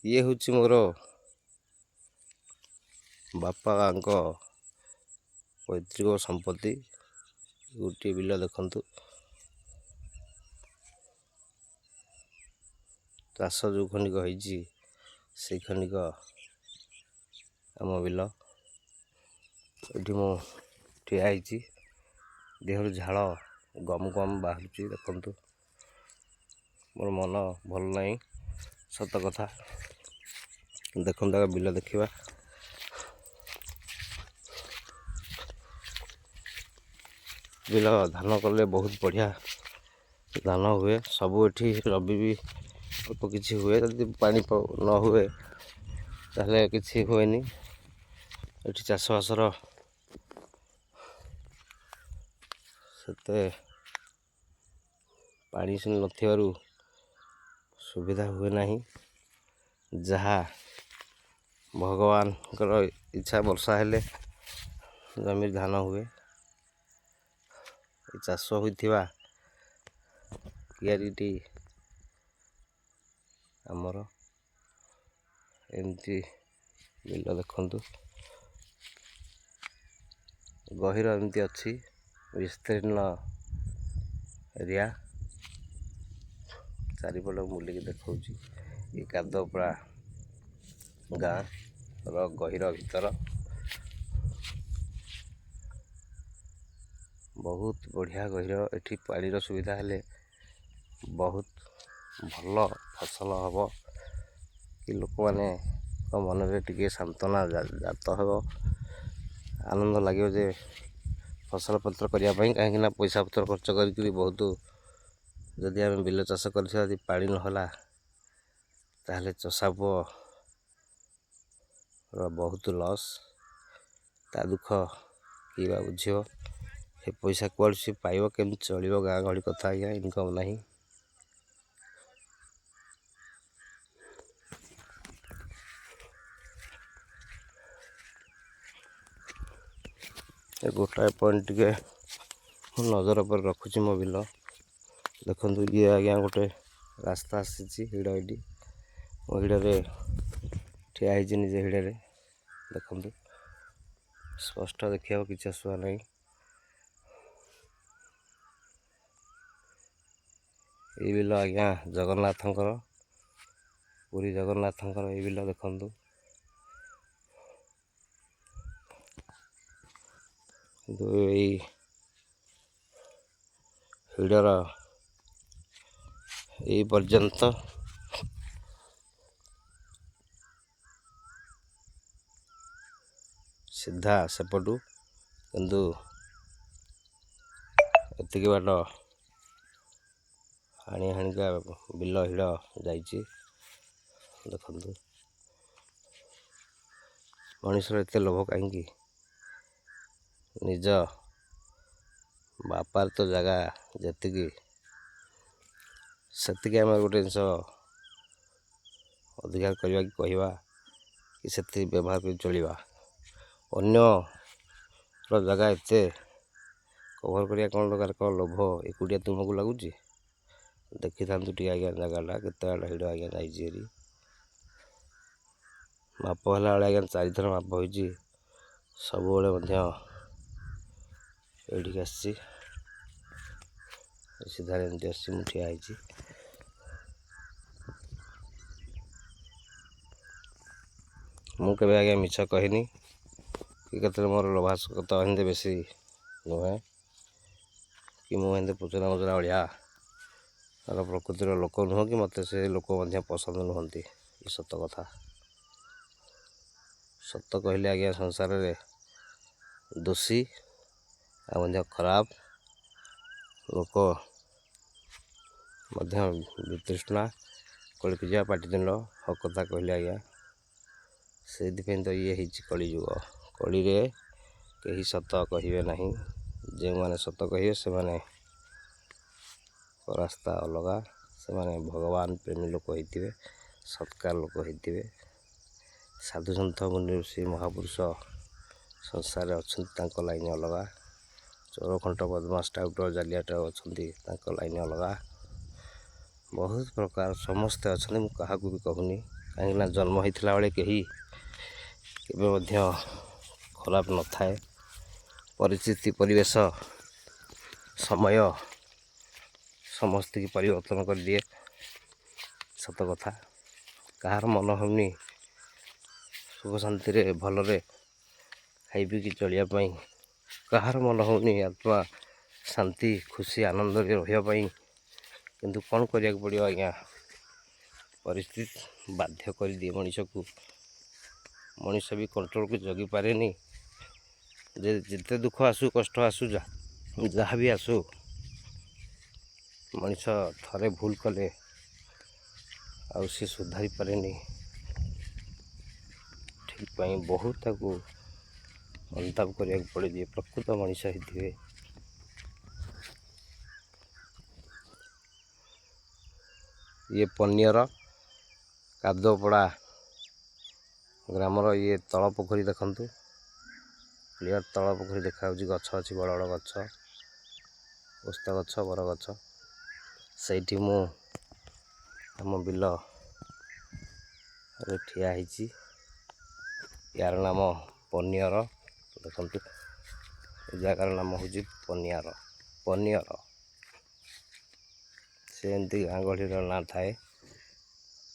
ଇଏ ହେଉଛି ମୋର ବାପାଙ୍କ ପୈତୃକ ସମ୍ପତ୍ତି। ଗୋଟିଏ ବିଲ ଦେଖନ୍ତୁ, ଚାଷ ଯେଉଁ ଖଣ୍ଡିକ ହେଇଛି ସେଇ ଖଣ୍ଡିକ ଆମ ବିଲ। ଏଠି ମୁଁ ଠିଆ ହେଇଛି, ଦେହରୁ ଝାଳ ଗମ ଗମ ବାହାରୁଛି। ଦେଖନ୍ତୁ, ମୋର ମନ ଭଲ ନାହିଁ, ସତ କଥା। ଦେଖନ୍ତୁ ଆଗ ବିଲ ଦେଖିବା। ବିଲ ଧାନ କଲେ ବହୁତ ବଢ଼ିଆ ଧାନ ହୁଏ। ସବୁ ଏଠି ରବି ବି ଅଳ୍ପ କିଛି ହୁଏ, ଯଦି ପାଣି ନ ହୁଏ ତାହେଲେ କିଛି ହୁଏନି। ଏଠି ଚାଷବାସର ସେତେ ପାଣି ନଥିବାରୁ ସୁବିଧା ହୁଏ ନାହିଁ। ଯାହା ଭଗବାନଙ୍କର ଇଚ୍ଛା, ବର୍ଷା ହେଲେ ଜମିରେ ଧାନ ହୁଏ। ଏ ଚାଷ ହୋଇଥିବା କିଆରିଟି ଆମର। ଏମିତି ବିଲ ଦେଖନ୍ତୁ, ଗହିର ଏମିତି ଅଛି, ବିସ୍ତୀର୍ଣ୍ଣ ଏରିଆ। ଚାରିପଟ ବୁଲିକି ଦେଖାଉଛି, ଏ କାଦପଡ଼ା ଗାଁର ଗହିର ଭିତର। ବହୁତ ବଢ଼ିଆ ଗହିର। ଏଠି ପାଣିର ସୁବିଧା ହେଲେ ବହୁତ ଭଲ ଫସଲ ହେବ, କି ଲୋକମାନଙ୍କ ମନରେ ଟିକେ ସାନ୍ତ୍ୱନା ଜାତ ହେବ। ଆନନ୍ଦ ଲାଗିବ ଯେ ଫସଲ ପତ୍ର କରିବା ପାଇଁ, କାହିଁକିନା ପଇସା ପତ୍ର ଖର୍ଚ୍ଚ କରିକିରି ବହୁତ, ଯଦି ଆମେ ବିଲ ଚାଷ କରିଥିବା, ଯଦି ପାଣି ନହେଲା ତାହେଲେ ଚଷା ପୁଅର ବହୁତ ଲସ୍। ତା ଦୁଃଖ କିଏ ବା ବୁଝିବ? ସେ ପଇସା କୁଆଡ଼ୁ ସେ ପାଇବ, କେମିତି ଚଳିବ? ଗାଁ ଗହଳି କଥା ଆଜ୍ଞା, ଇନକମ୍ ନାହିଁ। ଏ ଗୋଟାଏ ପଏଣ୍ଟ ଟିକେ ନଜର ଉପରେ ରଖୁଛି ମୋ ବିଲ। ଦେଖନ୍ତୁ, ଇଏ ଆଜ୍ଞା ଗୋଟେ ରାସ୍ତା ଆସିଛି, ହିଡ଼ ଏଇଠି। ମୋ ହିଡ଼ରେ ଠିଆ ହେଇଛି, ନିଜେ ହିଡ଼ରେ। ଦେଖନ୍ତୁ, ସ୍ପଷ୍ଟ ଦେଖିବାକୁ କିଛି ଅସୁବିଧା ନାହିଁ। ଏଇ ବିଲ ଆଜ୍ଞା ଜଗନ୍ନାଥଙ୍କର, ପୁରୀ ଜଗନ୍ନାଥଙ୍କର ଏଇ ବିଲ। ଦେଖନ୍ତୁ, ଏଇ ହିଡ଼ର ଏଇ ପର୍ଯ୍ୟନ୍ତ ସିଧା ସେପଟୁ, କିନ୍ତୁ ଏତିକି ବାଟ ହାଣିକା ବିଲ ହିଡ଼ ଯାଇଛି। ଦେଖନ୍ତୁ, ମଣିଷର ଏତେ ଲୋଭ କାହିଁକି? ନିଜ ବାପାର ତ ଜାଗା ଯେତିକି, ସେତିକି ଆମେ ଗୋଟେ ଜିନିଷ ଅଧିକାର କରିବା କି କହିବା କି ସେତିକି ବ୍ୟବହାର କରି ଚଳିବା। ଅନ୍ୟର ଜାଗା ଏତେ କଭର କରିବା କ'ଣ ଦରକାର? କ'ଣ ଲୋଭ ଏକୁଟିଆ ତୁମକୁ ଲାଗୁଛି? ଦେଖିଥାନ୍ତୁ ଟିକେ ଆଜ୍ଞା ଜାଗାଟା କେତେ ବାଟ ହିଡ଼ ଆଜ୍ଞା ଯାଇଛି ହେରି। ମାପ ହେଲା ବେଳେ ଆଜ୍ଞା 4 ଥର ମାପ ହେଇଛି। ସବୁବେଳେ ମଧ୍ୟ ଏଇଠିକି ଆସିଛି, ସିଧାରେ ଏମିତି ଆସିଛି, ମୁଁ ଠିଆ ହେଇଛି। ମୁଁ କେବେ ଆଜ୍ଞା ମିଛ କହିନି, କି କେତେବେଳେ ମୋର ଲୋଭାସକତା ଏମିତି ବେଶୀ ନୁହେଁ, କି ମୁଁ ଏମିତି ପୁଚୁରା ମୁଚୁରା ଭଳିଆ ପ୍ରକୃତିର ଲୋକ ନୁହଁ, କି ମୋତେ ସେ ଲୋକ ମଧ୍ୟ ପସନ୍ଦ ନୁହନ୍ତି। ଏ ସତ କଥା। ସତ କହିଲେ ଆଜ୍ଞା ସଂସାରରେ ଦୋଷୀ ଆଉ ମଧ୍ୟ ଖରାପ ଲୋକ ମଧ୍ୟ ବିତୃଷ୍ଣା, କଳିକଜିଆ, ପାଟିତୁଣ୍ଡ, ହକ୍ କଥା କହିଲେ ଆଜ୍ଞା। ସେଇଥିପାଇଁ ତ ଇଏ ହେଇଛି କଳିଯୁଗ। କଳିରେ କେହି ସତ କହିବେ ନାହିଁ। ଯେଉଁମାନେ ସତ କହିବେ ସେମାନେ ରାସ୍ତା ଅଲଗା। ସେମାନେ ଭଗବାନ ପ୍ରେମୀ ଲୋକ ହେଇଥିବେ, ସତ୍କାର ଲୋକ ହେଇଥିବେ। ସାଧୁସନ୍ଥ ମୁନି ଋଷି ମହାପୁରୁଷ ସଂସାରରେ ଅଛନ୍ତି, ତାଙ୍କ ଲାଇନ୍ ଅଲଗା। ଚୋରଖଣ୍ଟ ବଦମାସ ଟାଉଟର ଜାଲିଆଟା ଅଛନ୍ତି, ତାଙ୍କ ଲାଇନ୍ ଅଲଗା। ବହୁତ ପ୍ରକାର ସମସ୍ତେ ଅଛନ୍ତି, ମୁଁ କାହାକୁ ବି କହୁନି, କାହିଁକିନା ଜନ୍ମ ହୋଇଥିଲା ବେଳେ କେହି କେବେ ମଧ୍ୟ ଖରାପ ନଥାଏ। ପରିସ୍ଥିତି ପରିବେଶ ସମୟ ସମସ୍ତଙ୍କୁ ପରିବର୍ତ୍ତନ କରିଦିଏ। ସତ କଥା, କାହାର ମନ ହେଉନି ସୁଖ ଶାନ୍ତିରେ ଭଲରେ ଖାଇ ପିଇକି ଚଳିବା ପାଇଁ, କାହାର ମନ ହେଉନି ଆତ୍ମା ଶାନ୍ତି ଖୁସି ଆନନ୍ଦରେ ରହିବା ପାଇଁ। କିନ୍ତୁ କ'ଣ କରିବାକୁ ପଡ଼ିବ ଆଜ୍ଞା, ପରିସ୍ଥିତି ବାଧ୍ୟ କରିଦିଏ ମଣିଷକୁ। ମଣିଷ ବି କଣ୍ଟ୍ରୋଲକୁ ଜଗି ପାରେନି। ଯେତେ ଦୁଃଖ ଆସୁ କଷ୍ଟ ଆସୁ ଯାହା ବି ଆସୁ, ମଣିଷ ଥରେ ଭୁଲ କଲେ ଆଉ ସେ ସୁଧାରି ପାରେନି। ଠିକ୍ ପାଇଁ ବହୁତ ତାକୁ ଅନୁତାପ କରିବାକୁ ପଡ଼େ ଯିଏ ପ୍ରକୃତ ମଣିଷ ହେଇଥିବେ। ଇଏ ପନିଅର କାଦୁଅପଡ଼ା ଗ୍ରାମର ଇଏ ତଳ ପୋଖରୀ ଦେଖନ୍ତୁ, କ୍ଲିଅର ତଳ ପୋଖରୀ ଦେଖାଯାଉଛି। ଗଛ ଅଛି, ବଡ଼ ବଡ଼ ଗଛ, ଓସ୍ତ ଗଛ, ବର ଗଛ। ସେଇଠି ମୁଁ ଆମ ବିଲରେ ଠିଆ ହେଇଛି। ୟାର ନାମ ପନିଅର। ଦେଖନ୍ତୁ, ଏ ଜାଗାର ନାମ ହେଉଛି ପନିଅର। ସେ ଏମିତି ଗାଁ ଗହଳିର ନାଁ ଥାଏ,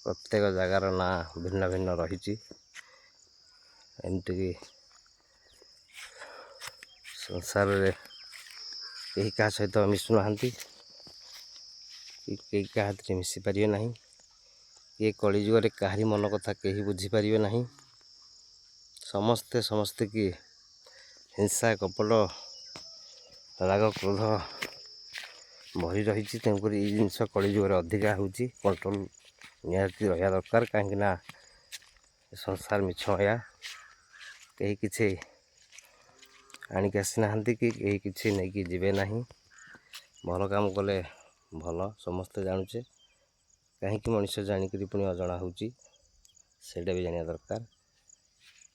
ପ୍ରତ୍ୟେକ ଜାଗାର ନାଁ ଭିନ୍ନ ଭିନ୍ନ ରହିଛି। ଏମିତିକି ସଂସାରରେ କେହି କାହା ସହିତ ମିଶୁନାହାନ୍ତି, କି କେହି କାହା ହାତରେ ମିଶିପାରିବେ ନାହିଁ। ଏ କଳିଯୁଗରେ କାହାରି ମନ କଥା କେହି ବୁଝିପାରିବେ ନାହିଁ। ସମସ୍ତେ କି ହିଂସା କପଟ ରାଗ କ୍ରୋଧ ଭରି ରହିଛି। ତେଣୁକରି ଏଇ ଜିନିଷ କଳିଯୁଗରେ ଅଧିକା ହେଉଛି। କଣ୍ଟ୍ରୋଲ ନିହାତି ରହିବା ଦରକାର। କାହିଁକିନା ସଂସାର ମିଛମୟା, କେହି କିଛି ଆଣିକି ଆସିନାହାନ୍ତି କି କେହି କିଛି ନେଇକି ଯିବେ ନାହିଁ। ଭଲ କାମ କଲେ ଭଲ, ସମସ୍ତେ ଜାଣୁଛେ। କାହିଁକି ମଣିଷ ଜାଣିକରି ପୁଣି ଅଜଣା ହେଉଛି, ସେଇଟା ବି ଜାଣିବା ଦରକାର।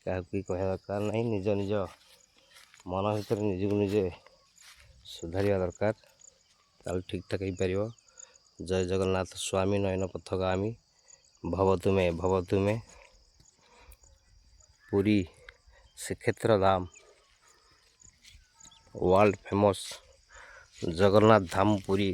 କାହାକୁ ବି କହିବା ଦରକାର ନାହିଁ। ନିଜ ମନ ଭିତରେ ନିଜକୁ ନିଜେ ସୁଧାରିବା ଦରକାର, ତାହେଲେ ଠିକ୍ଠାକ୍ ହେଇପାରିବ। ଜୟ ଜଗନ୍ନାଥ। ସ୍ୱାମୀ ନୟନ ପଥଗାମୀ ଭବ ତୁମେ ପୁରୀ ଶ୍ରୀକ୍ଷେତ୍ର ଧାମ, ୱାର୍ଲଡ଼ ଫେମସ୍ ଜଗନ୍ନାଥ ଧାମ ପୁରୀ।